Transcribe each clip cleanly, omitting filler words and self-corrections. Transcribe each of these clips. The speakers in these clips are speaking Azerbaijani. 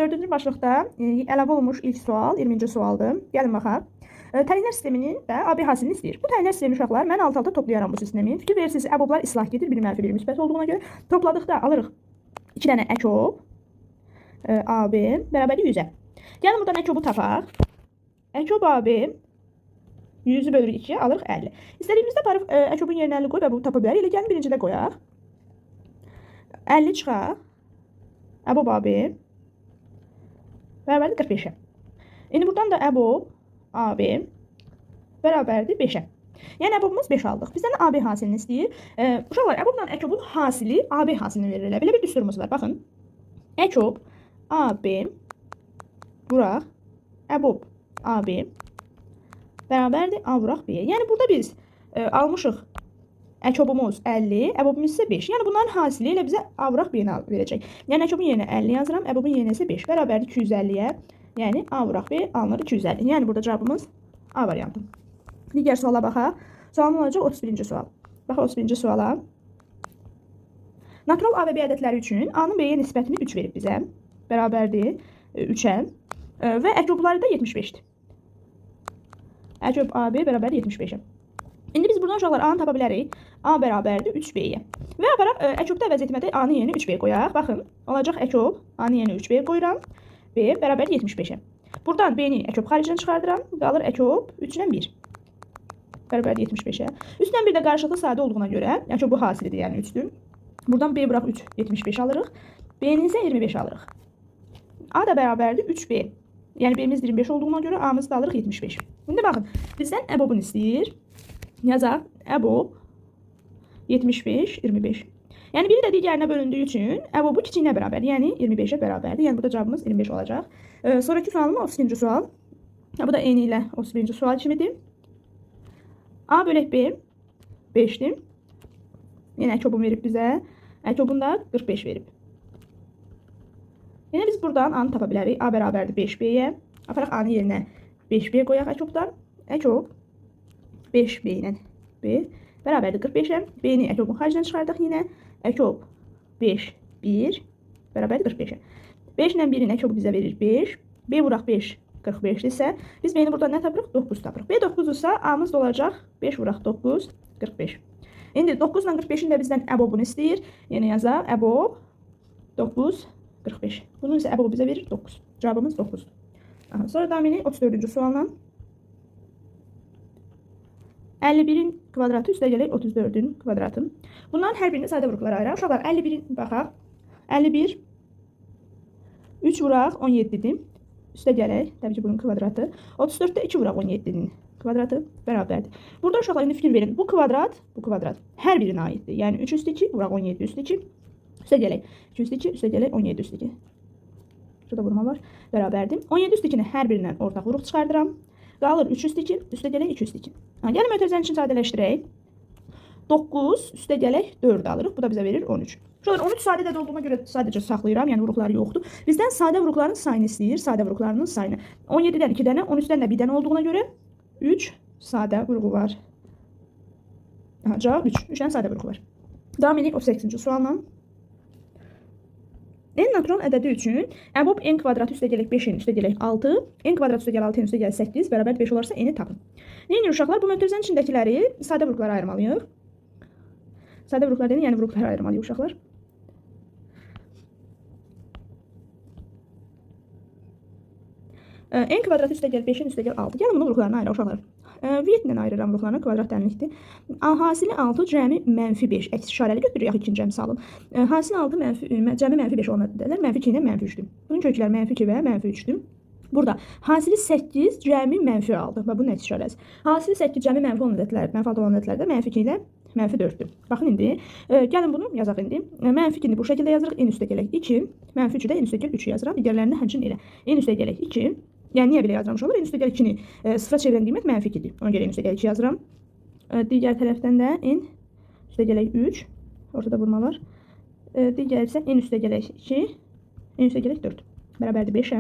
4-cü başlıqda əlavə olunmuş ilk sual 20-ci sualdır. Gəlin baxaq. Təlimlər sisteminin də AB hasilini istəyir. Bu təlimlər sistemi uşaqlar, mən alt-alta toplayaram bu sistemin. Fikir verirsiniz, əboblar islah gedir, biri mənfi, biri müsbət olduğuna görə. Topladıqda alırıq 2 dənə əkob AB bərabərdir 100-ə. Gəlin buradan əkobu tapaq. Əkob AB 100-ü bölürük 2-yə, alırıq 50. İstədiyimizdə aparıb əkobun yerinə 50 qoy və bunu tapa bilərik. Elə gəlin birincidə qoyaq. 50 çıxaq. Əbob AB bərabərdir 45-ə. İndi buradan da əbob AB bərabərdir 5-ə. Yəni əbobumuz 5 aldıq. Bizdən AB hasilini istəyir. Uşaqlar, əbobla əkobun hasili AB hasilini verir. Belə bir düsturumuz var. Baxın. Əkob AB vuraq əbob AB bərabərdir A vuraq B-yə. Yəni burada biz almışıq əkobumuz 50, əbobumuz isə 5. Yəni bunların hasili ilə bizə A vuraq B-ni verəcək. Yəni əkobun yerinə 50 yazıram, əbobun yerinə isə 5 bərabərdir 250-yə. Yəni A vuraq B alınır 250. Yəni burada cavabımız A variantı. Digər suala baxaq. Sualın olacaq 31-ci sual. Baxaq 31-ci suala. Natural A və B ədədləri üçün A-nın B-yə nisbətini 3 verib bizə. Bərabərdir 3-ə. Və əkobları da 75-dir. Əcob AB bərabərdir 75-ə. İndi biz buradan uşaqlar A-nı tapa bilərik. A bərabərdir 3B-yə. Və aparaq əkobda əvəz etmədə A-nın yerinə 3B qoyaq. Baxın, olacaq əkob A-nın yerinə 3B qoyuram. B bərabərdir 75-ə. Buradan B-ni əkob xaricdən çıxardıram. Qalır əkob 3-dən 1. Bərabərdir 75-ə. 3-dən 1 də qarşılıqlı sadə olduğuna görə əkob bu hasilidir, yəni 3-dür. Buradan B bıraq 3, 75 alırıq. B-ni isə 25 alırıq. A da bərabərdir 3B. Yəni B-miz 25 olduğuna görə A-mızı da alırıq 75. İndi baxın, bizdən əbobunu istəyir. Yazaq, əbob 75, 25. Yəni biri də digərinə bölündüyü üçün əbobu kiçiyinə bərabər, yəni 25-ə bərabərdir. Yəni burada cavabımız 25 olacaq. Sonraki sualımız 32-ci sual. Bu da eyni ilə 31-ci sual kimidir. A bölək B 5-dir. Yəni əkobun verib bizə. Əkobun da 45 verib. Yəni biz buradan A-nı tapa bilərik. A bərabərdir 5B-yə. Aparaq A-nın yerinə 5B qoyaq əkobdan. Əkob 5B ilə B bərabərdir 45-ə. B-ni əkobun xaricdən çıxardıq yenə. Əkob 5, 1 bərabərdir 45-ə. 5 ilə 1-in əkobu bizə verir 5. B vuraq 5, 45 isə biz B-ni buradan nə tapırıq? 9 tapırıq. B 9 isə A-mız da olacaq 5 vuraq 9, 45. İndi 9 ilə 45-in də bizdən əbobunu istəyir. Yəni yazaq, əbob 9, 45. Bunun isə əbobu bizə verir 9. Cavabımız 9-dur. Sonra davam edək 34-cü sualla. 51-in kvadratı üstə gələk 34-ün kvadratı. Bunların hər birini sadə vuruqlara ayıraq. Uşaqlar 51-in baxaq. 51 3 vuraq 17-dir. Üstə gələk, təbii ki bunun kvadratı. 34-də 2 vuraq 17-nin kvadratı bərabərdir. Burada uşaqlar indi fikir verin. Bu kvadrat hər birinə aiddir. Yəni 3 üstə 2 vuraq 17 üstə 2. Üstə gələk 2 üstə 2, üstə gələk 17 üstə 2. Şurada vurma var. Bərabərdir. 17 üstə 2-ni hər birindən ortaq vuruq çıxardıram. Qalır 3 üstə 2, üstə gələk 2 üstə 2. Gəlin mötərizənin için sadələşdirək. 9 üstə gələk 4 alırıq. Bu da bizə verir 13. Şöyle 13 sadə də olduğuna görə sadəcə saxlayıram. Yəni vuruqları yoxdur. Bizdən sadə vuruqların sayını istəyir. Sadə vuruqlarının sayını. 17-dən 2 dənə, 13-dən də 1 dənə olduğuna görə 3 sadə vuruğu var. Cavab 3. 3 dənə sadə vuruğu var. Davam edək 38-ci sualla. N natural ədədi üçün əbob n kvadratı üstə gələk 5n üstə gələk 6, n kvadratı üstə gələk 6n üstə gələk 8 bərabər 5 olarsa n-i tapın. Neyini uşaqlar? Bu mötərizənin içindəkiləri sadə vuruqlara ayırmalıyıq. Sadə vuruqlar deyil, yəni vuruqlara ayırmalıyıq uşaqlar. N kvadratı üstə gəl 5-in üstə gəl 6. Gəlin bunu vuruqlarına ayıraq uşaqlar. Vietlə ayırıram vuruqlarına, kvadrat dərinlikdir. Hasili 6 cəmi mənfi 5. Əks işarəli götürürük, yaxud ikinci əmsalın. Hasili 6 cəmi mənfi 5 olan ədədlər mənfi 2 ilə mənfi 3-dür. Bunun kökləri mənfi 2 və mənfi 3-dür. Burada hasili 8 cəmi mənfi 6. Və bunun əks işarəsi. Hasili 8 cəmi mənfi olan ədədlər də mənfi 2 ilə mənfi 4-dür. Baxın indi, gəlin bunu yazaq indi. Mənfi 2-ni bu şəkildə yazırıq. N üstə gələk 2, mənfi 3-ü də N üstə gəl 3 yazıram. Digərlərini həmçinin elə. N üstə gələk 2. Yəni niyə belə yazılmış olur? N üstə gəl 2-ni sıfıra çevirən qiymət mənfi 2-dir. Ona görə N üstə gəl 2 yazıram. Digər tərəfdən də N üstə gələk 3. Ortada vurma var. Digər isə N üstə gələk 2. N üstə gələk 4. Bərabərdir 5-ə.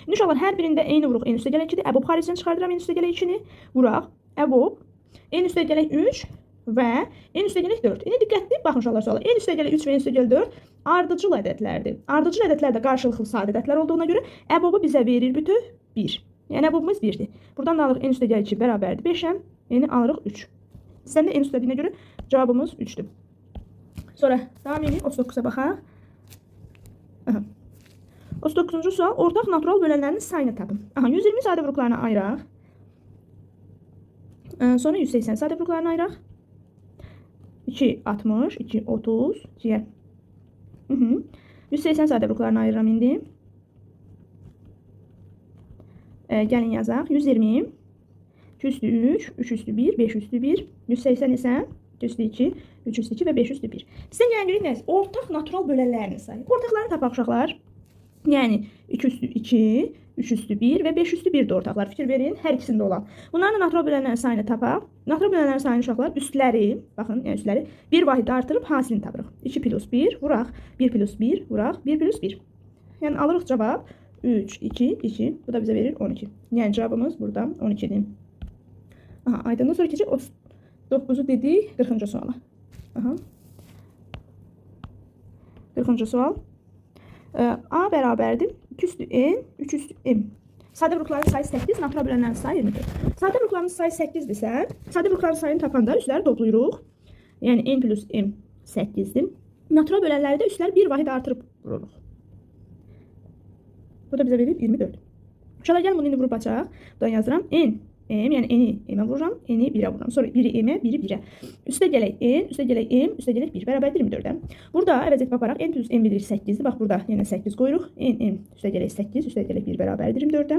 İndi uşaqlar hər birində eyni vuruq N üstə gələk 2-dir. Əbob xaricdən çıxardıram N üstə gələk 2-ni. Vuraq. Əbob N üstə gələk 3 və n üstəgələk 4. İndi diqqətli baxın uşaqlar suala. N üstəgələk 3 və n üstəgələk 4 ardıcıl ədədlərdir. Ardıcıl ədədlər də qarşılıqlı sadə ədədlər olduğuna görə əbobu bizə verir bütöv 1. Yəni əbobumuz 1-dir. Buradan da alırıq n üstəgələk 2 bərabərdir 5-ə, n-i alırıq 3. Sizdən də n üstədiyinə görə cavabımız 3-dür. Sonra davam edin 39-a baxaq. 39-cu sual. Ortaq natural bölənlərin sayını tapın. 120 sadə vurğularına ayıraq. Sonra 180 sadə vurğularına ayıraq. 2 60, 2 30, 2'ye. 180 sadə vurğularına ayırıram indi. Gəlin yazaq. 120, 2 üstü 3, 3 üstü 1, 5 üstü 1, 180 isə 2 üstü 2, 3 üstü 2 və 5 üstü 1. Sizdən gələn görək nədir? Ortaq natural bölənlərini sayı. Ortaqlarını tapaq uşaqlar. Yəni 2 üstü 2, 3 üstü 1 və 5 üstü 1 də ortaqlar. Fikir verin, hər ikisində olan. Bunların natural bölənlərin sayını tapaq. Natural bölənlərin sayını uşaqlar üstləri, baxın, yəni üstləri 1 vahid artırıb hasilini tapırıq. 2 plus 1 vuraq, 1 plus 1 vuraq, 1 plus 1. Yəni alırıq cavab 3, 2, 2. Bu da bizə verir 12. Yəni cavabımız burada 12-dir. Aydından sonra keçək 9-u dedik 40-cı suala. 40-cı sual. A bərabərdir 2 üstü n, 3 üstü m. Sadə vurğuların sayı 8, natural bölənlərin sayı 24. Sadə vurğuların sayı 8-dirsə, sadə vurğuların sayını tapanda üstləri toplayırıq. Yəni n plus m 8-dir. Natural bölənləri də üstləri 1 vahid artırıb vururuq. Bu da bizə verir 24. Uşaqlar gəlin bunu indi vurub açaq. Buradan yazıram n, m, yəni n-i m-ə vururam, n-i 1-ə vururam. Sonra 1-i m-ə, 1-i 1-ə. Üstə gələk n, üstə gələk m, üstə gələk 1 bərabərdir 24-ə. Burada əvəz edib aparaq n plus m bilir 8-dir. Bax burada yenə 8 qoyuruq. n, m, üstə gələk 8, üstə gələk 1 bərabərdir 24-ə.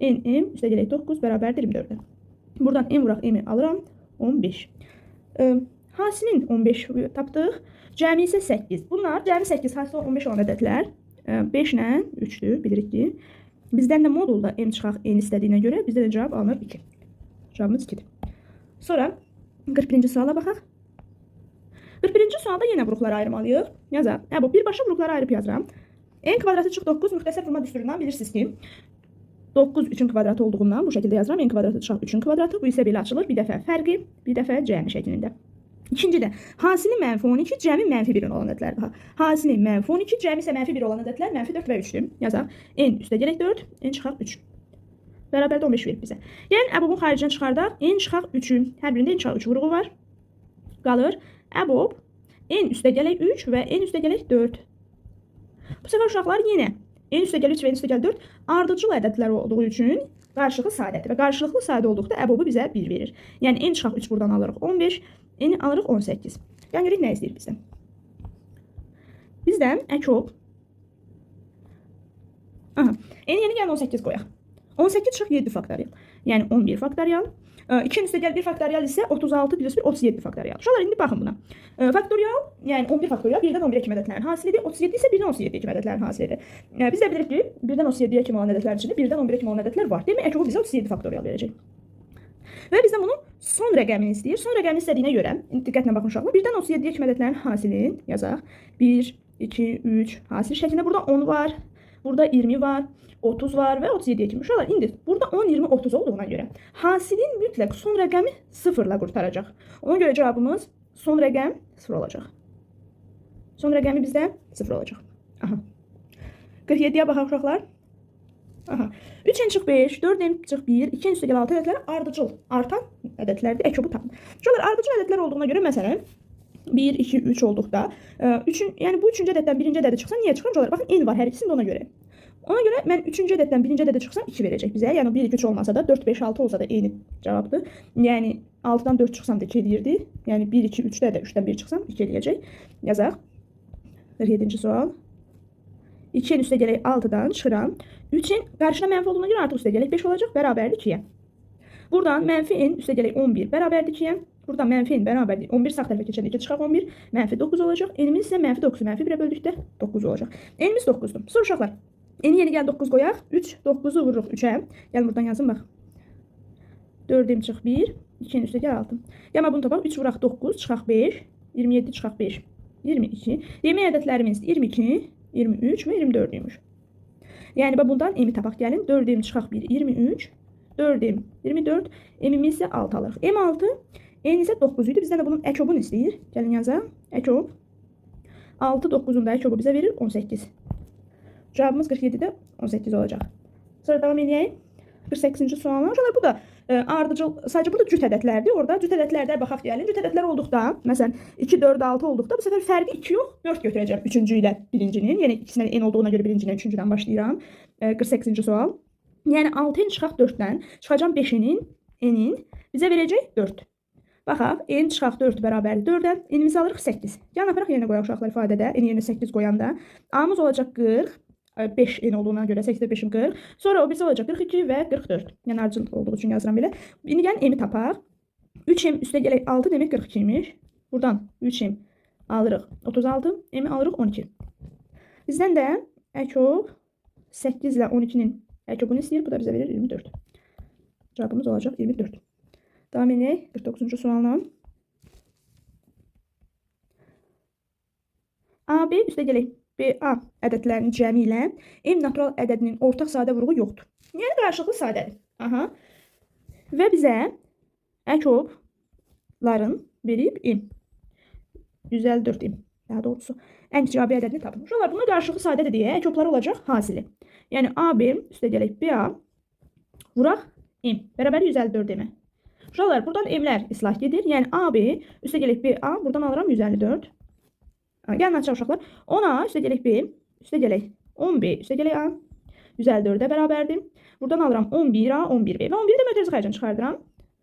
n, m, üstə gələk 9 bərabərdir 24-ə. Buradan m vuraq m-i alıram 15. Hasilin 15 tapdıq. Cəmi isə 8. Bunlar cəmi 8, hasil 15 olan ədədlər. 5 ilə 3-dür, bilirik ki. Bizdən də modulda m çıxaq n istədiyinə görə bizdə də cavab alınır 2. Cavabımız 2-dir. Sonra 41-ci suala baxaq. 41-ci sualda yenə vurğuları ayırmalıyıq. Yazaq. Bu birbaşa vurğuları ayırıb yazıram. N kvadratı çıx 9 müxtəsər vurma düsturundan bilirsiniz ki 9 3-ün kvadratı olduğundan bu şəkildə yazıram. N kvadratı çıx 3-ün kvadratı. Bu isə belə açılır. Bir dəfə fərqi, bir dəfə cəmi şəklində. İkincidə hasili mənfi 12, cəmi mənfi 1 olan ədədlərdir. Hasili mənfi 12, cəmi isə mənfi 1 olan ədədlər mənfi 4 və 3-dür. Yazaq. N üstə gələk 4, n çıxaq 3. Bərabərdə 15 verir bizə. Yəni əbobun xaricinə çıxardaq. N çıxaq 3-ün. Hər birində n çıxaq 3 vurğu var. Qalır. Əbob n üstə gələk 3 və n üstə gələk 4. Bu səfər uşaqlar yenə n üstə gələk 3 və n üstə gələk 4 ardıcıl ədədlər olduğu üçün qarşılıqlı sadədir və qarşılıqlı sadə olduqda əbobu bizə 1 verir. Yəni n çıxaq 3 buradan alırıq 15, n alırıq 18. Yəni görək nə istəyir bizdən. Bizdən əkob. N yeni gəlin 18 qoyaq. 18 çıx 7 faktorial. Yəni 11 faktorial. 2-nin üstə gəl 1 faktorial isə 36 plus 1 37 faktorial. Uşaqlar indi baxın buna. Faktorial, yəni 11 faktorial 1-dən 11-ə kimi ədədlərin hasilidir. 37 isə 1-dən 37-yə kimi ədədlərin hasilidir. Biz də bilirik ki, 1-dən 37-yə kimi olan ədədlərin içində 1-dən 11-ə kimi olan ədədlər var. Demək əkobu bizə 37 faktorial verəcək. Və bizdən bunun son rəqəmini istəyir. Son rəqəmini istədiyinə görə, diqqətlə baxın uşaqlar. 1-dən 37-yə kimi ədədlərin hasilini yazaq. 1, 2, 3 hasil şəklində. Burada 10 var, burada 20 var, 30 var və 37-yə kimi. Uşaqlar, indi burada 10, 20, 30 olduğuna görə hasilin mütləq son rəqəmi 0 ilə qurtaracaq. Ona görə cavabımız son rəqəm 0 olacaq. Son rəqəmi bizdə 0 olacaq. 47-yə baxaq uşaqlar. 3n çıx 5, 4n çıx 1, 2n üstə gəl 6 ədədləri ardıcıl, artan ədədlərdir, əkobu tapın. Uşaqlar, ardıcıl ədədlər olduğuna görə, məsələn, 1, 2, 3 olduqda, yəni bu 3-cü ədəddən 1-ci ədədə çıxsa niyə çıxır? Uşaqlar, baxın, n var hər ikisində ona görə. Ona görə mən 3-cü ədəddən 1-ci ədədə çıxsam 2 verəcək bizə. Yəni 1, 2, 3 olmasa da 4, 5, 6 olsa da eyni cavabdır. Yəni 6-dan 4 çıxsam da 2 eləyirdi. Yəni 1, 2, 3-də də 3-dən 1 çıxsam 2 eləyəcək. Yazaq. 47-ci sual. 2-nin üstə gələk 6-dan çıxıram. 3-in qarşına mənfi olduğuna görə artıq üstə gələk 5 olacaq. Bərabərdir 2-yə. Buradan mənfi n üstə gələk 11 bərabərdir 2-yə. Buradan mənfi n bərabərdir 11 sağ tərəfə keçəndə 2 çıxaq 11. Mənfi 9 olacaq. N-imiz isə mənfi 9-u mənfi 1-ə böldükdə 9 olacaq. N-imiz 9-dur. Sonra uşaqlar. N yeni gəl 9 qoyaq. 3, 9-u vururuq 3-ə. Gəl buradan yazın bax. 4-im çıx 1, 2-nin üstə gəl 6. Yəni bunu tapaq. 3 vuraq 9, çıxaq 5, 27 çıxaq 5, 22. Yemək ədədlərimiz 22, 23 və 24-üymüş. Yəni bundan m-i tapaq gəlin. 4-im çıxaq 1, 23, 4-im 24, m-imiz isə 6 alırıq. M6, N isə 9 idi. Bizdən də bunun ekobunu istəyir. Gəlin yazaq. Ekob 6 9-un da ekobu bizə verir 18. Cavabımız 47-də 18 olacaq. Sonra davam edək. 48-ci suallar. Uşaqlar bu da ardıcıl, sadəcə burada cüt ədədlərdir. Orada cüt ədədlərdə baxaq gəlin. Cüt ədədlər olduqda, məsələn 2 4 6 olduqda bu səfər fərqi 2 yox, 4 götürəcəm 3-cü ilə 1-cinin. Yəni ikisindən n olduğuna görə 1-ci ilə 3-cüdən başlayıram. 48-ci sual. Yəni 6-ın çıxaq 4-dən çıxacam 5-nin n-in bizə verəcək 4. Baxaq, n çıxaq 4 bərabərdir 4-ə. N-imizi alırıq 8. Yan aparaq yerinə qoyaq uşaqlar ifadədə. N yerinə 8 qoyanda a-mız olacaq 40. 5 n olduğuna görə 8-də 5-im 40. Sonra o birisi olacaq 42 və 44. Yəni ardıcıl olduğu üçün yazıram belə. İndi gəlin m-i tapaq. 3m üstə gələk 6 demək 42 imiş. Buradan 3m alırıq 36, m-i alırıq 12. Bizdən də ekob 8 ilə 12-nin ekobunu istəyir. Bu da bizə verir 24. Cavabımız olacaq 24. Davam edək 49-cu sualla. AB üstə gələk. BA ədədlərinin cəmi ilə M natural ədədinin ortaq sadə vuruğu yoxdur. Yəni qarşılıqlı sadədir. Aha. Və bizə ekobların verib M. 154 M. Daha doğrusu ən kiçik AB ədədini tapın. Uşaqlar buna qarşılıqlı sadədir deyə ekobları olacaq hasili. Yəni AB üstə gələk BA vuraq M. Bərabər 154 M. Uşaqlar buradan M-lər islah gedir. Yəni AB üstə gələk BA buradan alıram 154. Gəlin açaq uşaqlar. 10A üstə gələk B, üstə gələk 10B, üstə gələk A 154-ə bərabərdir. Buradan alıram 11A, 11B və 11-i də mötərizə xərcini çıxardıram.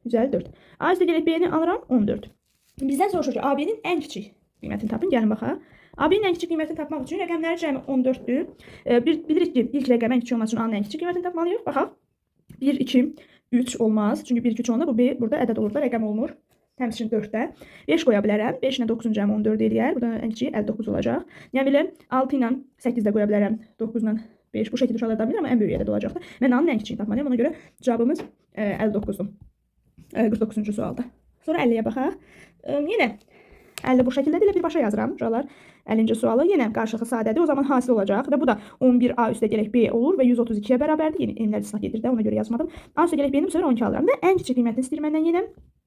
154. A üstə gələk B-ni alıram 14. Bizdən soruşur ki, AB-nin ən kiçik qiymətini tapın. Gəlin baxaq. AB-nin ən kiçik qiymətini tapmaq üçün rəqəmləri cəmi 14-dür. Bilirik ki, ilk rəqəm ən kiçik olması üçün A-nın ən kiçik qiymətini tapmalıyıq. Baxaq. 1, 2, 3 olmaz. Çünki 1, 2, 3 olanda bu B burada ədəd olur da, rəqəm olmur. Həmçinin 4-də 5 qoya bilərəm. 5 ilə 9-un cəmi 14 eləyər. Burada ən kiçiyi 59 olacaq. Yəni belə 6 ilə 8 də qoya bilərəm. 9 ilə 5 bu şəkildə uşaqlar da bilir, amma ən böyük ədəd olacaq da. Mən A-nın ən kiçiyini tapmalıyam. Ona görə cavabımız 59-dur. 49-cu sualda. Sonra 50-yə baxaq. Yenə 50 bu şəkildə də birbaşa yazıram uşaqlar. 50-ci sualı yenə qarşılıqlı sadədir. O zaman hasil olacaq və bu da 11A üstə gələk B olur və 132-yə bərabərdir. Yəni n-lər islah gedir də, ona görə yazmadım. A üstə gələk B-ni bu səfər 12 alıram və ən kiçik qiymətini istəyir məndən yenə.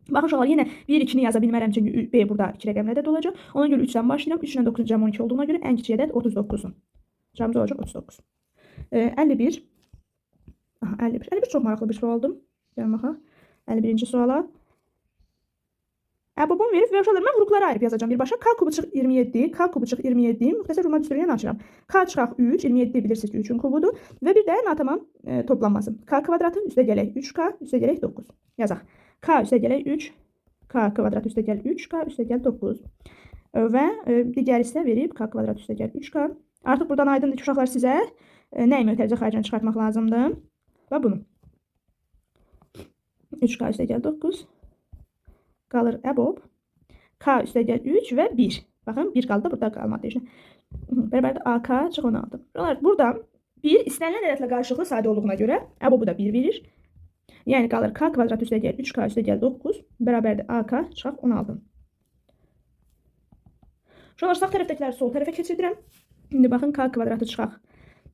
Baxın uşaqlar, yenə 1-2-ni yaza bilmərəm çünki B burada 2 rəqəmlə ədəd olacaq. Ona görə 3-dən başlayıram. 3 ilə 9-un cəmi 12 olduğuna görə ən kiçik ədəd 39-dur. Cavabımız olacaq 39. 51. Aha, 51. 51 çox maraqlı bir sualdır. Gəlin baxaq. 51-ci suala. Babam verib və uşaqlar mən vuruqları ayırıb yazacağam birbaşa. K kubu çıx 27, K kubu çıx 27. Müxtəsər Roma düsturunu açıram. K çıxaq 3, 27 bilirsiniz ki 3-ün kubudur. Və bir də natamam toplanması. K kvadratı üstə gələk 3K, üstə gələk 9. Yazaq. K üstə gələk 3, K kvadrat üstə gəl 3, K üstə gəl 9. Və digər isə verib K kvadrat üstə gəl 3K. Artıq buradan aydındır ki, uşaqlar sizə nəyi mötərizə xərcini çıxartmaq lazımdır? Və bunu. 3K üstə gəl 9. Qalır əbob. K üstə gəl 3 və 1. Baxın 1 qaldı da burada qalmadı işte. Bərabərdir AK çıx 16. Burada 1 istənilən ədədlə qarşılıqlı sadə olduğuna görə əbobu da 1 verir. Yəni qalır K kvadrat üstə gəl 3K üstə gəl 9 bərabərdir AK çıxaq 16. Uşaqlar sağ tərəfdəkiləri sol tərəfə keçirdirəm. İndi baxın K kvadratı çıxaq.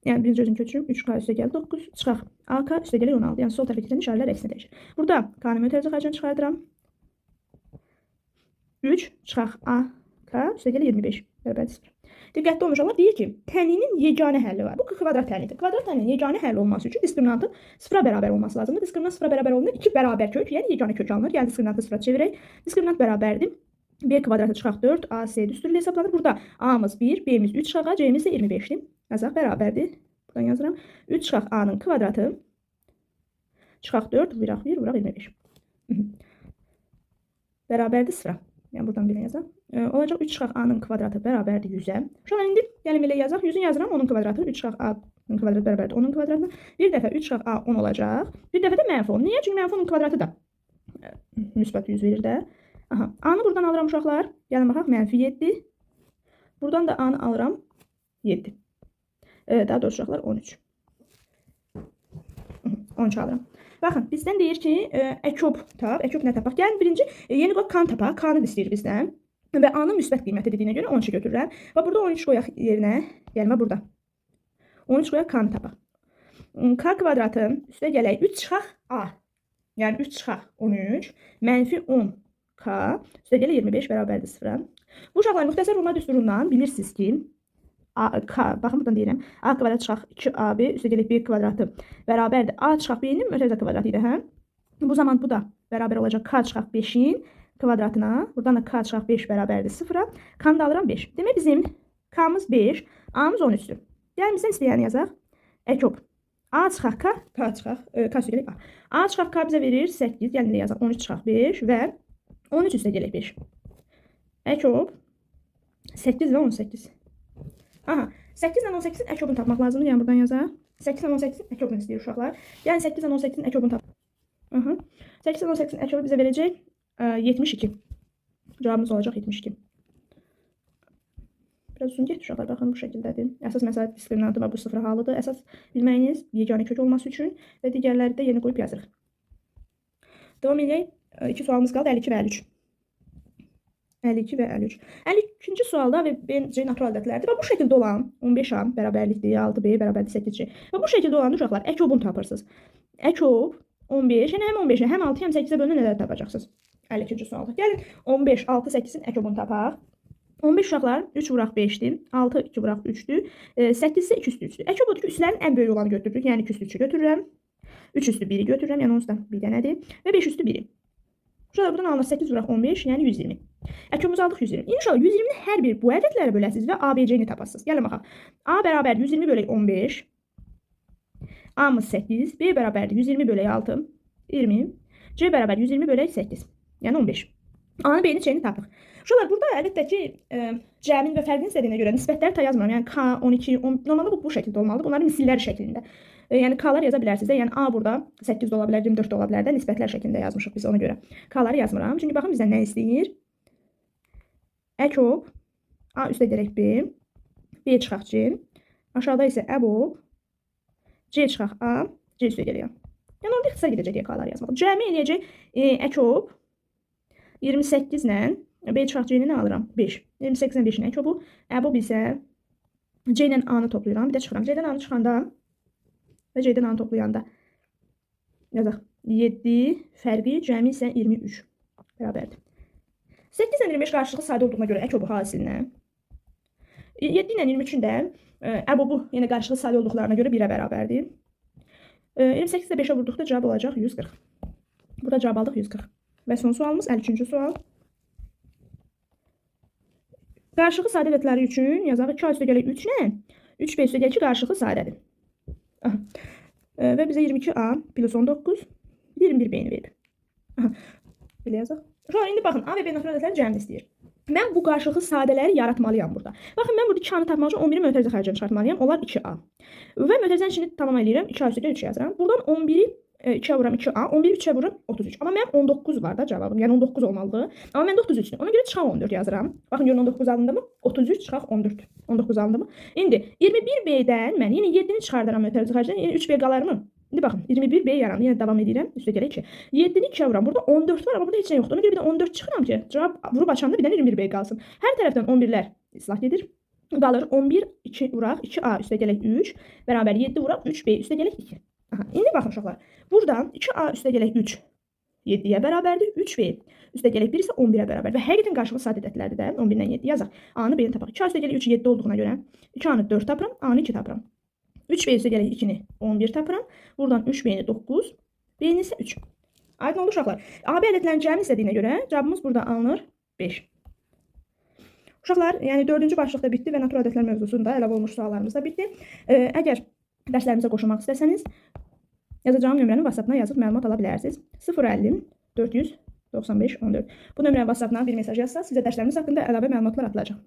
Yəni birinci özünü köçürüm 3K üstə gəl 9 çıxaq AK üstə gəl 16. Yəni sol tərəfə keçən işarələr əksinə dəyişir. Burada K-nın mötərizə xərcini çıxardıram. 3 çıxaq AK üstə gəl 25 bərabərdir 0. Diqqətli olun uşaqlar, deyir ki, tənlinin yeganə həlli var. Bu kvadrat tənlidir. Kvadrat tənlinin yeganə həlli olması üçün diskriminantın 0-a bərabər olması lazımdır. Diskriminant 0-a bərabər olunca 2 bərabər kök, yəni yeganə kök alınır. Yəni diskriminantı 0-a çevirək. Diskriminant bərabərdir. B kvadratı çıxaq 4, AC düsturuyla hesablanır. Burada A-mız 1, B-miz 3 çıxaq, C-miz də 25-dir. Yazaq bərabərdir. Buradan yazıram. 3 çıxaq A-nın kvadratı çıxaq 4, vuraq 1, vuraq 25. Bərabərdir 0-a. Yəni buradan belə yazaq. Olacaq 3 çıxaq A-nın kvadratı bərabərdir 100-ə. Uşaqlar indi gəlin belə yazaq. 100-ü yazıram, onun kvadratı 3 çıxaq A-nın kvadratı bərabərdir 10-un kvadratına. Bir dəfə 3 çıxaq A 10 olacaq. Bir dəfə də mənfi 10. Niyə? Çünki mənfi 10-un kvadratı da müsbət 100 verir də. Aha, A-nı buradan alıram uşaqlar. Gəlin baxaq, mənfi 7. Buradan da A-nı alıram 7. Daha doğrusu uşaqlar 13. 13 alıram. Baxın, bizdən deyir ki, ekob tap. Ekob nə tapaq? Gəlin birinci yeni qoy kan tapaq. Kanı istəyir bizdən. Və A-nın müsbət qiyməti dediyinə görə 13 götürürəm. Və burada 13 qoyaq yerinə. Gəlmə burada. 13 qoyaq kanı tapaq. K kvadratı üstə gələk 3 çıxaq A. Yəni 3 çıxaq 13. Mənfi 10 k üstəgələ 25 bərabərdir 0-a. Bu uşaqlar müxtəsər Roma düsturundan bilirsiniz ki, baxın buradan deyirəm. A kvadrat çıxaq 2AB üstəgələ B kvadratı bərabərdir. A çıxaq B-nin mötərizə kvadratı idi, hə? Bu zaman bu da bərabər olacaq k çıxaq 5-in kvadratına. Buradan da k çıxaq 5 bərabərdir 0-a. K-nı da alıram 5. Demək bizim k-mız 5, a-mız 13-dür. Yəni bizdən istəyəni yazaq. Əkop. A çıxaq k, k çıxaq, k üstəgələ a. A çıxaq k bizə verir 8, yəni də yazaq 13 çıxaq 5 və 13 üstəgələ 5. Əkop 8 və 18. Aha, 8 ilə 18-in əkobunu tapmaq lazımdır. Yəni buradan yazaq. 8 ilə 18-in əkobunu istəyir uşaqlar. Yəni 8 ilə 18-in əkobunu tapmaq. 8 ilə 18-in əkobu bizə verəcək 72. Cavabımız olacaq 72. Biraz uzun getdi uşaqlar. Baxın bu şəkildədir. Əsas məsələ diskriminantıma bu sıfır halıdır. Əsas bilməyiniz yeganə kök olması üçün və digərləri də yerinə qoyub yazırıq. Davam edək. 2 sualımız qaldı. 52 və 53. 52 və 53. 52-ci sualda və BC natural ədədlərdir. Və bu şəkildə olan 15A bərabərlikdir, 6B bərabərdir 8C. Və bu şəkildə olan uşaqlar əkobunu tapırsınız. Əkob 15, yəni həm 15-ə, həm 6-ya, həm 8-ə bölünən ədəd tapacaqsınız. 52-ci sualda. Gəlin 15, 6, 8-in əkobunu tapaq. 15 uşaqlar 3 vuraq 5-dir, 6, 2 vuraq 3-dür, 8 isə 2 üstü 3-dür. Əkob odur ki, üstlərin ən böyük olanı götürürük, yəni 2 üstü 3-ü götürürəm. 3 üstü 1-i götürürəm, yəni onsuz da bir dənədir. Və 5 üstü 1-i. Uşaqlar buradan alınır 8 vuraq 15, yəni 120. Əkobumuzu aldıq 120. İnşallah 120-ni hər bir bu ədədlərə böləsiniz və ABC-ni tapasınız. Gəlin baxaq. A bərabər 120 bölək 15. A-mız 8. B bərabərdir 120 bölək 6. 20. C bərabər 120 bölək 8. Yəni 15. A-nı, B-ni, C-ni tapdıq. Uşaqlar burada əlbəttə ki, cəmin və fərqin istədiyinə görə nisbətləri ta yazmıram. Yəni K, 12, 10, normalda bu şəkildə olmalıdır. Bunların misillər şəklində. Yəni K-lar yaza bilərsiniz də. Yəni A burada 8 də ola bilər, 24 də ola bilər də. Nisbətlər şəklində yazmışıq biz ona görə. K-ları yazmıram. Çünki baxın bizdən nə istəyir? Əkob A üstəgələk B, B çıxaq C. Aşağıda isə əbob C çıxaq A, C üstəgələk A. Yəni orada ixtisar gedəcək K-ları yazmaq. Cəmi eləyəcək əkob 28 ilə B çıxaq C-ni nə alıram? 5. 28 ilə 5-in əkobu. Əbob isə C ilə A-nı toplayıram. Bir də çıxıram. C-dən A-nı çıxanda və C-dən A-nı toplayanda yazaq. 7 fərqi cəmi isə 23 bərabərdir. 8 ilə 25 qarşılığı sadə olduğuna görə əkobu hasilinə. 7 ilə 23-ün də əbobu yenə qarşılığı sadə olduqlarına görə 1-ə bərabərdir. 28 ilə 5-ə vurduqda cavab olacaq 140. Burada cavab aldıq 140. Və son sualımız 53-cü sual. Qarşılığı sadə ədədləri üçün yazaq 2A üstəgələk 3 ilə 3B üstəgələk 2 qarşılığı sadədir. Və bizə 22A plus 19 21B-ni verir. Belə yazaq. İndi baxın, A və B natural ədədlərin cəmini istəyir. Mən bu qarşılıqlı sadələri yaratmalıyam burada. Baxın, mən burada 2A-nı tapmaq üçün 11-i mötərizə xərcini çıxartmalıyam. Onlar 2A. Və mötərizənin içini tamam eləyirəm. 2A üstəgələk 3 yazıram. Buradan 11-i 2-ə vuram 2A, 11-i 3-ə vuram 33. Amma mənim 19 var da cavabım. Yəni 19 olmalıdır. Amma mən 33-dür. Ona görə çıxaq 14 yazıram. Baxın, görün 19 alındı mı? 33 çıxaq 14. 19 alındı mı? İndi 21B-dən mən yenə 7-ni çıxardıram mötərizə xərcindən. Yəni 3B qalar mı? İndi baxın, 21B yarandı. Yenə davam edirəm. Üstəgələk 2. 7-ni 2-ə vuram. Burada 14 var, amma burada heç nə yoxdur. Ona görə bir də 14 çıxıram ki, cavab vurub açanda bir dənə 21B qalsın. Hər tərəfdən 11-lər islah edir. Qalır 11, 2 vuraq, 2A üstəgələk 3, bərabər 7 vuraq, 3B üstəgələk 2. Aha, indi baxın uşaqlar. Buradan 2A üstəgələk 3 7-yə bərabərdir, 3B üstəgələk 1 isə 11-ə bərabər. Və həqiqətən qarşılıqlı sadə ədədlərdir də. 11-dən 7 yazaq. A-nı, B-ni tapaq. 2A üstəgələk 3 7 olduğuna görə 2A-nı 4 tapıram, A-nı 2 tapıram. 3B üstəgələk 2-ni 11 tapıram. Buradan 3B-ni 9, B-ni isə 3. Aydın oldu uşaqlar. AB ədədlərin cəmi istədiyinə görə cavabımız burada alınır 5. Uşaqlar, yəni 4-cü başlıqda bitdi və natural ədədlər mövzusunda əlavə olmuş suallarımız da bitdi. Əgər dərslərimizə qoşulmaq istəsəniz, yazacağım nömrənin WhatsApp-na yazıb məlumat ala bilərsiniz. 050 495 14. Bu nömrənin WhatsApp-dan bir mesaj yazsaq, sizə dərslərimiz haqqında əlavə məlumatlar atılacaq.